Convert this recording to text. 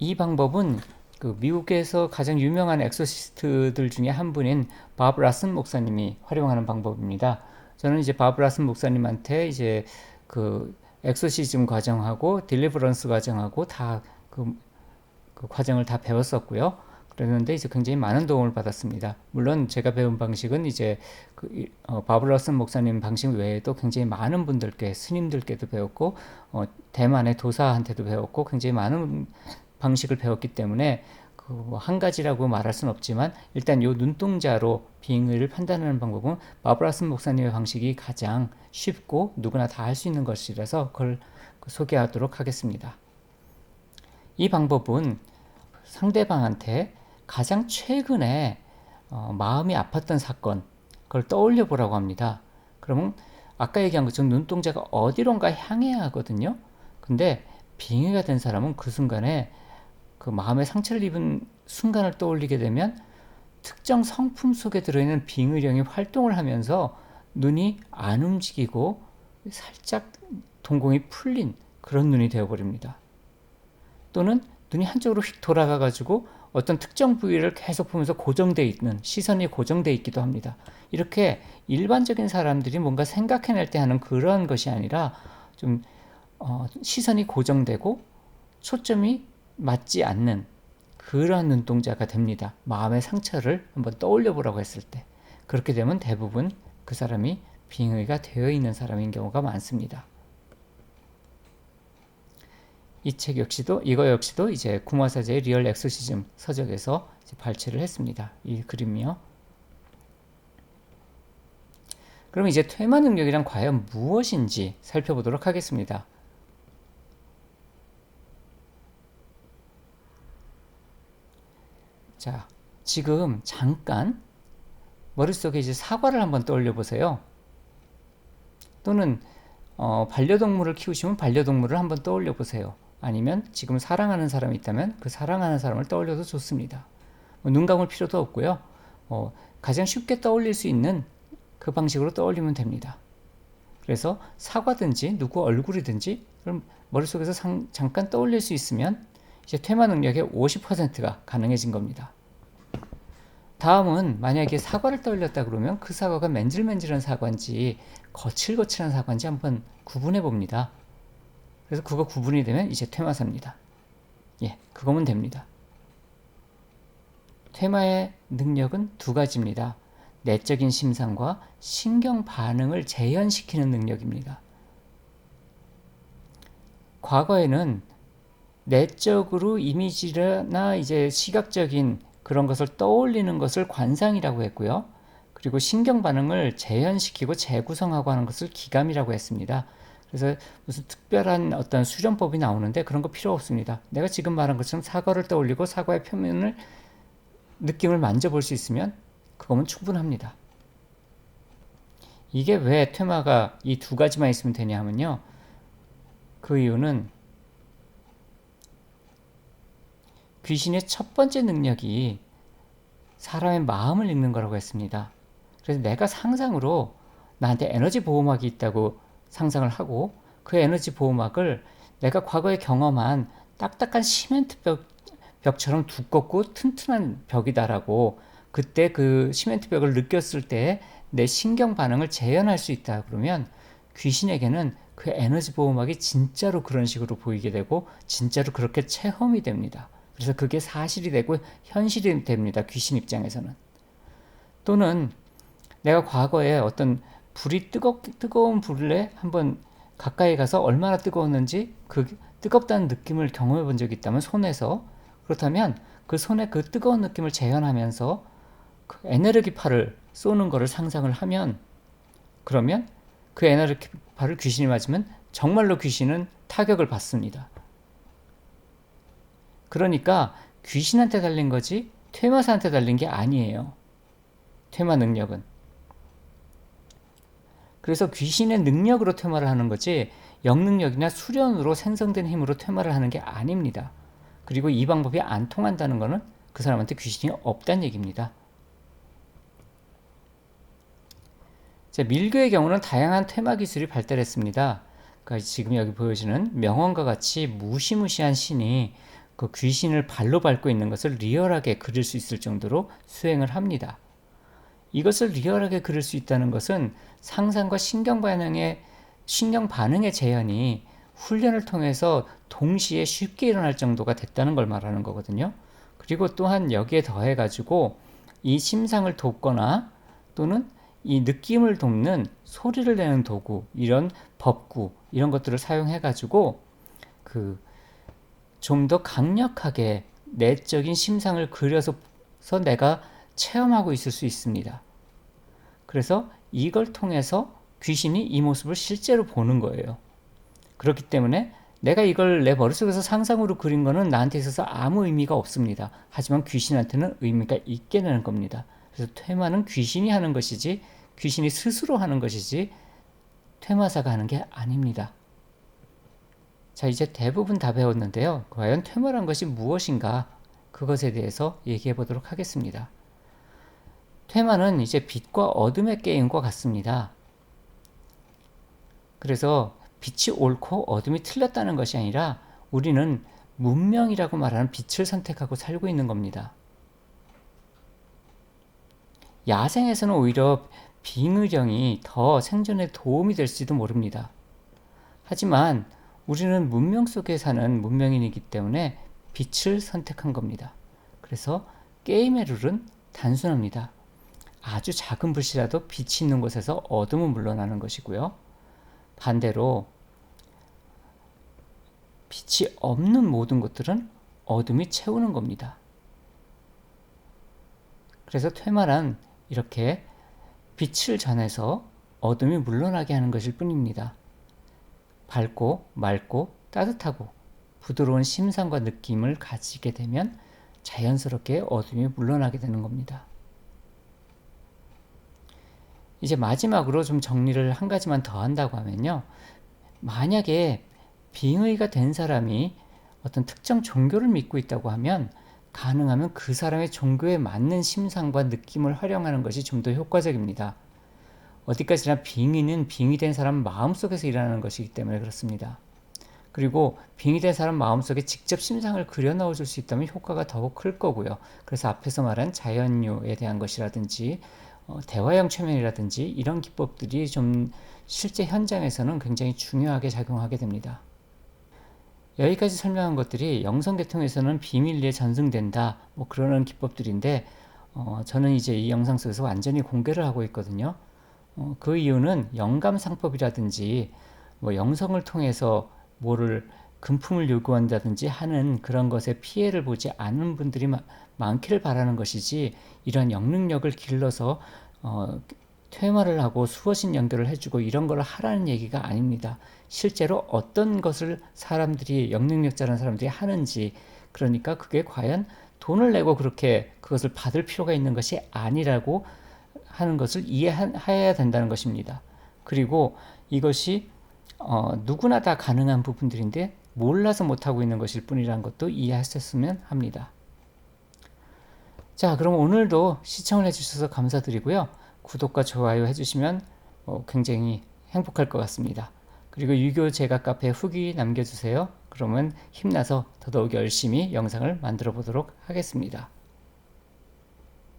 이 방법은 그 미국에서 가장 유명한 엑소시스트들 중에 한 분인 밥 라슨 목사님이 활용하는 방법입니다. 저는 이제 밥 라슨 목사님한테 이제 그 엑소시즘 과정하고 딜리버런스 과정하고 그 과정을 다 배웠었고요. 그랬는데 이제 굉장히 많은 도움을 받았습니다. 물론 제가 배운 방식은 이제 밥 라슨 목사님 방식 외에도 굉장히 많은 분들께 스님들께도 배웠고 대만의 도사한테도 배웠고 굉장히 많은 방식을 배웠기 때문에 그한 가지라고 말할 수는 없지만 일단 요 눈동자로 빙의를 판단하는 방법은 바브라슨 목사님의 방식이 가장 쉽고 누구나 다 할 수 있는 것이라서 그걸 소개하도록 하겠습니다. 이 방법은 상대방한테 가장 최근에 마음이 아팠던 사건 그걸 떠올려 보라고 합니다. 그러면 아까 얘기한 것처럼 눈동자가 어디론가 향해야 하거든요. 근데 빙의가 된 사람은 그 순간에 그 마음의 상처를 입은 순간을 떠올리게 되면 특정 성품 속에 들어있는 빙의령이 활동을 하면서 눈이 안 움직이고 살짝 동공이 풀린 그런 눈이 되어버립니다. 또는 눈이 한쪽으로 휙 돌아가가지고 어떤 특정 부위를 계속 보면서 고정되어 있는 시선이 고정되어 있기도 합니다. 이렇게 일반적인 사람들이 뭔가 생각해낼 때 하는 그런 것이 아니라 좀 시선이 고정되고 초점이 맞지 않는 그러한 눈동자가 됩니다. 마음의 상처를 한번 떠올려 보라고 했을 때 그렇게 되면 대부분 그 사람이 빙의가 되어 있는 사람인 경우가 많습니다. 이거 역시도 이제 구마사제의 리얼 엑소시즘 서적에서 발췌를 했습니다. 이 그림이요. 그럼 이제 퇴마 능력이란 과연 무엇인지 살펴보도록 하겠습니다. 자, 지금 잠깐 머릿속에 이제 사과를 한번 떠올려 보세요. 또는 반려동물을 키우시면 반려동물을 한번 떠올려 보세요. 아니면 지금 사랑하는 사람이 있다면 그 사랑하는 사람을 떠올려도 좋습니다. 눈 감을 필요도 없고요. 가장 쉽게 떠올릴 수 있는 그 방식으로 떠올리면 됩니다. 그래서 사과든지 누구 얼굴이든지 그럼 머릿속에서 잠깐 떠올릴 수 있으면 이제 퇴마 능력의 50%가 가능해진 겁니다. 다음은 만약에 사과를 떠올렸다 그러면 그 사과가 맨질맨질한 사과인지 거칠거칠한 사과인지 한번 구분해 봅니다. 그래서 그거 구분이 되면 이제 퇴마사입니다. 예, 그거면 됩니다. 퇴마의 능력은 두 가지입니다. 내적인 심상과 신경 반응을 재현시키는 능력입니다. 과거에는 내적으로 이미지나 이제 시각적인 그런 것을 떠올리는 것을 관상이라고 했고요. 그리고 신경 반응을 재현시키고 재구성하고 하는 것을 기감이라고 했습니다. 그래서 무슨 특별한 어떤 수련법이 나오는데 그런 거 필요 없습니다. 내가 지금 말한 것처럼 사과를 떠올리고 사과의 표면을 느낌을 만져볼 수 있으면 그거면 충분합니다. 이게 왜 퇴마가 이 두 가지만 있으면 되냐 하면요. 그 이유는 귀신의 첫 번째 능력이 사람의 마음을 읽는 거라고 했습니다. 그래서 내가 상상으로 나한테 에너지 보호막이 있다고 상상을 하고 그 에너지 보호막을 내가 과거에 경험한 딱딱한 시멘트 벽처럼 두껍고 튼튼한 벽이다라고 그때 그 시멘트 벽을 느꼈을 때 내 신경 반응을 재현할 수 있다 그러면 귀신에게는 그 에너지 보호막이 진짜로 그런 식으로 보이게 되고 진짜로 그렇게 체험이 됩니다. 그래서 그게 사실이 되고 현실이 됩니다. 귀신 입장에서는. 또는 내가 과거에 어떤 불이 뜨거운 불에 한번 가까이 가서 얼마나 뜨거웠는지 그 뜨겁다는 느낌을 경험해 본 적이 있다면 손에서 그렇다면 그 손에 그 뜨거운 느낌을 재현하면서 그 에네르기파를 쏘는 것을 상상을 하면 그러면 그 에네르기파를 귀신이 맞으면 정말로 귀신은 타격을 받습니다. 그러니까 귀신한테 달린 거지 퇴마사한테 달린 게 아니에요. 퇴마 능력은. 그래서 귀신의 능력으로 퇴마를 하는 거지 영능력이나 수련으로 생성된 힘으로 퇴마를 하는 게 아닙니다. 그리고 이 방법이 안 통한다는 것은 그 사람한테 귀신이 없다는 얘기입니다. 자, 밀교의 경우는 다양한 퇴마 기술이 발달했습니다. 그러니까 지금 여기 보여지는 명언과 같이 무시무시한 신이 그 귀신을 발로 밟고 있는 것을 리얼하게 그릴 수 있을 정도로 수행을 합니다. 이것을 리얼하게 그릴 수 있다는 것은 상상과 신경 반응의 재현이 훈련을 통해서 동시에 쉽게 일어날 정도가 됐다는 걸 말하는 거거든요. 그리고 또한 여기에 더해 가지고 이 심상을 돕거나 또는 이 느낌을 돕는 소리를 내는 도구, 이런 법구, 이런 것들을 사용해 가지고 그 좀 더 강력하게 내적인 심상을 그려서 내가 체험하고 있을 수 있습니다. 그래서 이걸 통해서 귀신이 이 모습을 실제로 보는 거예요. 그렇기 때문에 내가 이걸 내 머릿속에서 상상으로 그린 거는 나한테 있어서 아무 의미가 없습니다. 하지만 귀신한테는 의미가 있게 되는 겁니다. 그래서 퇴마는 귀신이 하는 것이지, 귀신이 스스로 하는 것이지 퇴마사가 하는 게 아닙니다. 자, 이제 대부분 다 배웠는데요. 과연 퇴마란 것이 무엇인가? 그것에 대해서 얘기해 보도록 하겠습니다. 퇴마는 이제 빛과 어둠의 게임과 같습니다. 그래서 빛이 옳고 어둠이 틀렸다는 것이 아니라 우리는 문명이라고 말하는 빛을 선택하고 살고 있는 겁니다. 야생에서는 오히려 빙의령이 더 생존에 도움이 될지도 모릅니다. 하지만 우리는 문명 속에 사는 문명인이기 때문에 빛을 선택한 겁니다. 그래서 게임의 룰은 단순합니다. 아주 작은 불씨라도 빛이 있는 곳에서 어둠은 물러나는 것이고요. 반대로 빛이 없는 모든 것들은 어둠이 채우는 겁니다. 그래서 퇴마란 이렇게 빛을 전해서 어둠이 물러나게 하는 것일 뿐입니다. 밝고 맑고 따뜻하고 부드러운 심상과 느낌을 가지게 되면 자연스럽게 어둠이 물러나게 되는 겁니다. 이제 마지막으로 좀 정리를 한 가지만 더 한다고 하면요. 만약에 빙의가 된 사람이 어떤 특정 종교를 믿고 있다고 하면 가능하면 그 사람의 종교에 맞는 심상과 느낌을 활용하는 것이 좀 더 효과적입니다. 어디까지나 빙의는 빙의된 사람 마음속에서 일어나는 것이기 때문에 그렇습니다. 그리고 빙의된 사람 마음속에 직접 심상을 그려 넣어줄 수 있다면 효과가 더욱 클 거고요. 그래서 앞에서 말한 자연요에 대한 것이라든지 대화형 최면이라든지 이런 기법들이 좀 실제 현장에서는 굉장히 중요하게 작용하게 됩니다. 여기까지 설명한 것들이 영성계통에서는 비밀리에 전승된다 뭐 그러는 기법들인데 저는 이제 이 영상 속에서 완전히 공개를 하고 있거든요. 그 이유는 영감상법이라든지 뭐 영성을 통해서 뭐를 금품을 요구한다든지 하는 그런 것에 피해를 보지 않은 분들이 많기를 바라는 것이지, 이러한 영능력을 길러서 퇴마를 하고 수어신 연결을 해주고 이런 걸 하라는 얘기가 아닙니다. 실제로 어떤 것을 사람들이, 영능력자라는 사람들이 하는지, 그러니까 그게 과연 돈을 내고 그렇게 그것을 받을 필요가 있는 것이 아니라고 하는 것을 이해해야 된다는 것입니다. 그리고 이것이 누구나 다 가능한 부분들인데 몰라서 못하고 있는 것일 뿐이라는 것도 이해하셨으면 합니다. 자, 그럼 오늘도 시청을 해주셔서 감사드리고요. 구독과 좋아요 해주시면 굉장히 행복할 것 같습니다. 그리고 유교 제가 카페 후기 남겨주세요. 그러면 힘나서 더더욱 열심히 영상을 만들어 보도록 하겠습니다.